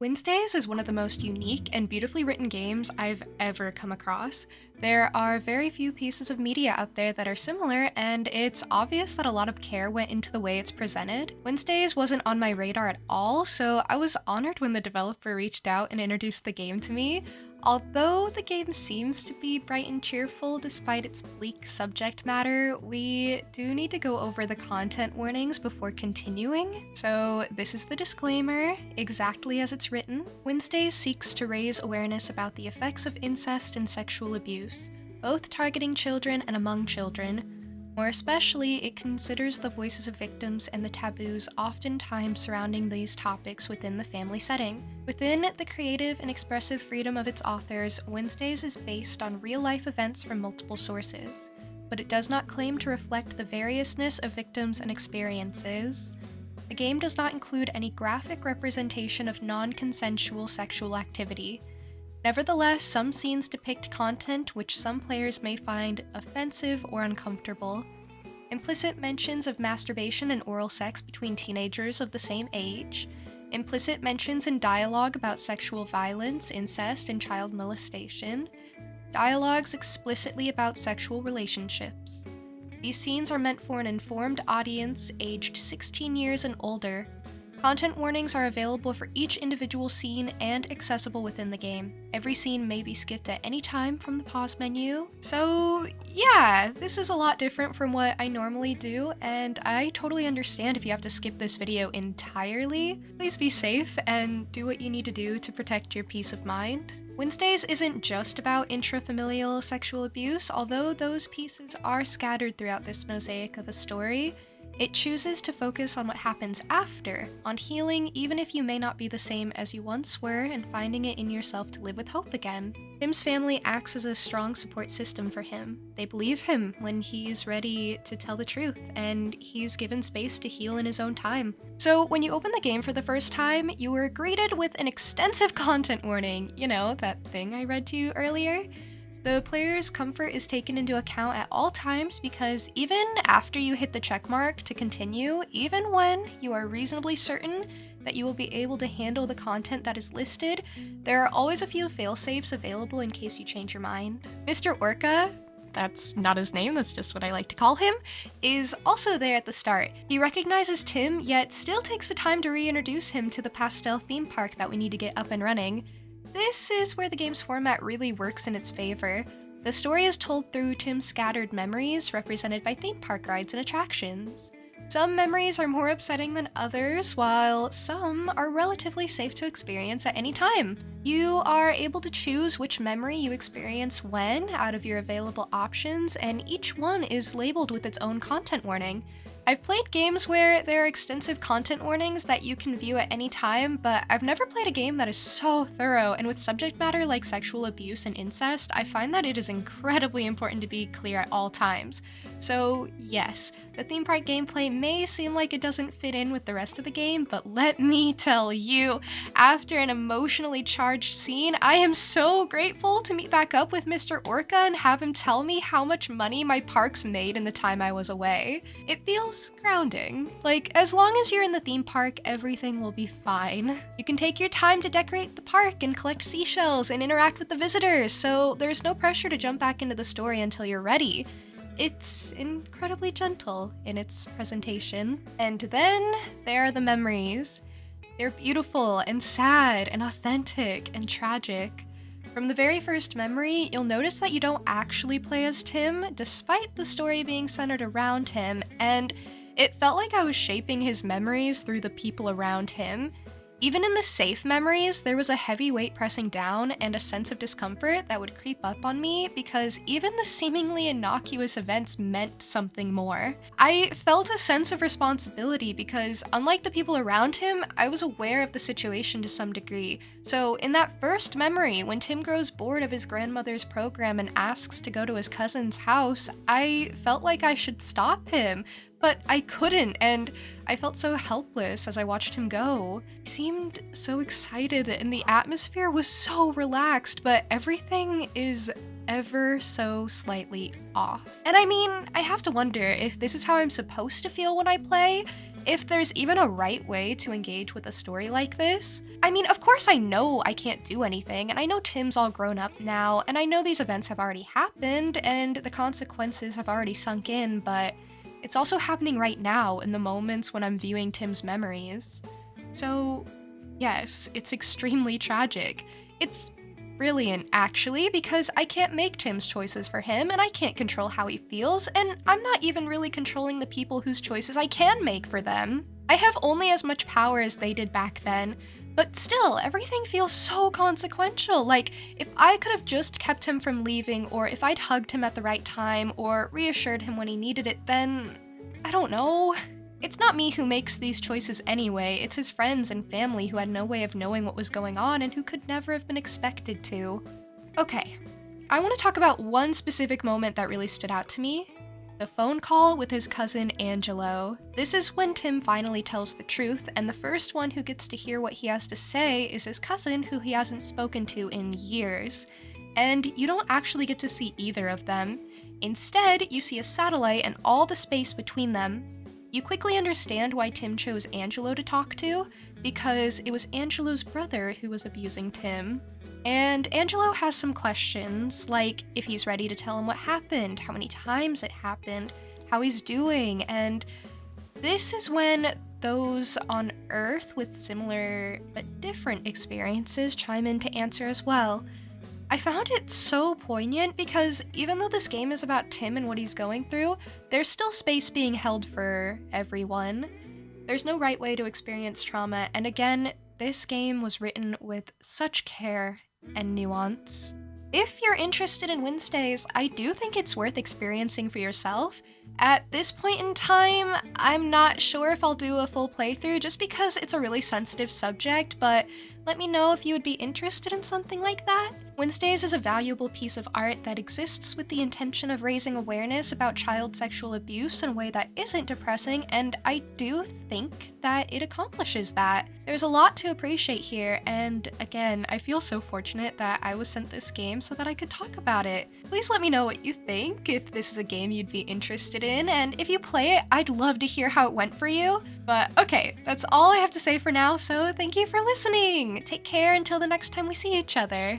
Wednesdays is one of the most unique and beautifully written games I've ever come across. There are very few pieces of media out there that are similar, and it's obvious that a lot of care went into the way it's presented. Wednesdays wasn't on my radar at all, so I was honored when the developer reached out and introduced the game to me. Although the game seems to be bright and cheerful despite its bleak subject matter, we do need to go over the content warnings before continuing. So this is the disclaimer, exactly as it's written. Wednesdays seeks to raise awareness about the effects of incest and sexual abuse, both targeting children and among children. More especially, it considers the voices of victims and the taboos oftentimes surrounding these topics within the family setting. Within the creative and expressive freedom of its authors, Wednesdays is based on real-life events from multiple sources, but it does not claim to reflect the variousness of victims and experiences. The game does not include any graphic representation of non-consensual sexual activity. Nevertheless, some scenes depict content which some players may find offensive or uncomfortable. Implicit mentions of masturbation and oral sex between teenagers of the same age. Implicit mentions in dialogue about sexual violence, incest, and child molestation. Dialogues explicitly about sexual relationships. These scenes are meant for an informed audience aged 16 years and older. Content warnings are available for each individual scene and accessible within the game. Every scene may be skipped at any time from the pause menu. So yeah, this is a lot different from what I normally do, and I totally understand if you have to skip this video entirely. Please be safe and do what you need to do to protect your peace of mind. Wednesdays isn't just about intrafamilial sexual abuse, although those pieces are scattered throughout this mosaic of a story. It chooses to focus on what happens after, on healing even if you may not be the same as you once were and finding it in yourself to live with hope again. Tim's family acts as a strong support system for him. They believe him when he's ready to tell the truth, and he's given space to heal in his own time. So when you open the game for the first time, you were greeted with an extensive content warning. You know, that thing I read to you earlier? The player's comfort is taken into account at all times because even after you hit the checkmark to continue, even when you are reasonably certain that you will be able to handle the content that is listed, there are always a few failsafes available in case you change your mind. Mr. Orca, that's not his name, that's just what I like to call him, is also there at the start. He recognizes Tim, yet still takes the time to reintroduce him to the pastel theme park that we need to get up and running. This is where the game's format really works in its favor. The story is told through Tim's scattered memories, represented by theme park rides and attractions. Some memories are more upsetting than others, while some are relatively safe to experience at any time. You are able to choose which memory you experience when out of your available options, and each one is labeled with its own content warning. I've played games where there are extensive content warnings that you can view at any time, but I've never played a game that is so thorough, and with subject matter like sexual abuse and incest, I find that it is incredibly important to be clear at all times. So yes, the theme park gameplay may seem like it doesn't fit in with the rest of the game, but let me tell you, after an emotionally charged scene, I am so grateful to meet back up with Mr. Orca and have him tell me how much money my parks made in the time I was away. It feels grounding. Like, as long as you're in the theme park, everything will be fine. You can take your time to decorate the park and collect seashells and interact with the visitors, so there's no pressure to jump back into the story until you're ready. It's incredibly gentle in its presentation. And then there are the memories. They're beautiful and sad and authentic and tragic. From the very first memory, you'll notice that you don't actually play as Tim, despite the story being centered around him, and it felt like I was shaping his memories through the people around him. Even in the safe memories, there was a heavy weight pressing down and a sense of discomfort that would creep up on me because even the seemingly innocuous events meant something more. I felt a sense of responsibility because, unlike the people around him, I was aware of the situation to some degree. So in that first memory, when Tim grows bored of his grandmother's program and asks to go to his cousin's house, I felt like I should stop him. But I couldn't, and I felt so helpless as I watched him go. He seemed so excited, and the atmosphere was so relaxed, but everything is ever so slightly off. And I mean, I have to wonder if this is how I'm supposed to feel when I play. if there's even a right way to engage with a story like this. I mean, of course I know I can't do anything, and I know Tim's all grown up now, and I know these events have already happened, and the consequences have already sunk in, but it's also happening right now in the moments when I'm viewing Tim's memories. So, yes, it's extremely tragic. It's brilliant, actually, because I can't make Tim's choices for him, and I can't control how he feels, and I'm not even really controlling the people whose choices I can make for them. I have only as much power as they did back then, but still, everything feels so consequential. Like, if I could have just kept him from leaving, or if I'd hugged him at the right time, or reassured him when he needed it, then I don't know. It's not me who makes these choices anyway, it's his friends and family who had no way of knowing what was going on and who could never have been expected to. Okay, I want to talk about one specific moment that really stood out to me. The phone call with his cousin Angelo. This is when Tim finally tells the truth, and the first one who gets to hear what he has to say is his cousin, who he hasn't spoken to in years. And you don't actually get to see either of them. Instead, you see a satellite and all the space between them. You quickly understand why Tim chose Angelo to talk to, because it was Angelo's brother who was abusing Tim. And Angelo has some questions, like if he's ready to tell him what happened, how many times it happened, how he's doing, and this is when those on Earth with similar but different experiences chime in to answer as well. I found it so poignant because even though this game is about Tim and what he's going through, there's still space being held for everyone. There's no right way to experience trauma, and again, this game was written with such care and nuance. If you're interested in Wednesdays, I do think it's worth experiencing for yourself. At this point in time, I'm not sure if I'll do a full playthrough just because it's a really sensitive subject, but let me know if you would be interested in something like that. Wednesdays is a valuable piece of art that exists with the intention of raising awareness about child sexual abuse in a way that isn't depressing, and I do think that it accomplishes that. There's a lot to appreciate here, and again, I feel so fortunate that I was sent this game so that I could talk about it. Please let me know what you think, if this is a game you'd be interested in, and if you play it, I'd love to hear how it went for you. But okay, that's all I have to say for now, so thank you for listening! Take care until the next time we see each other.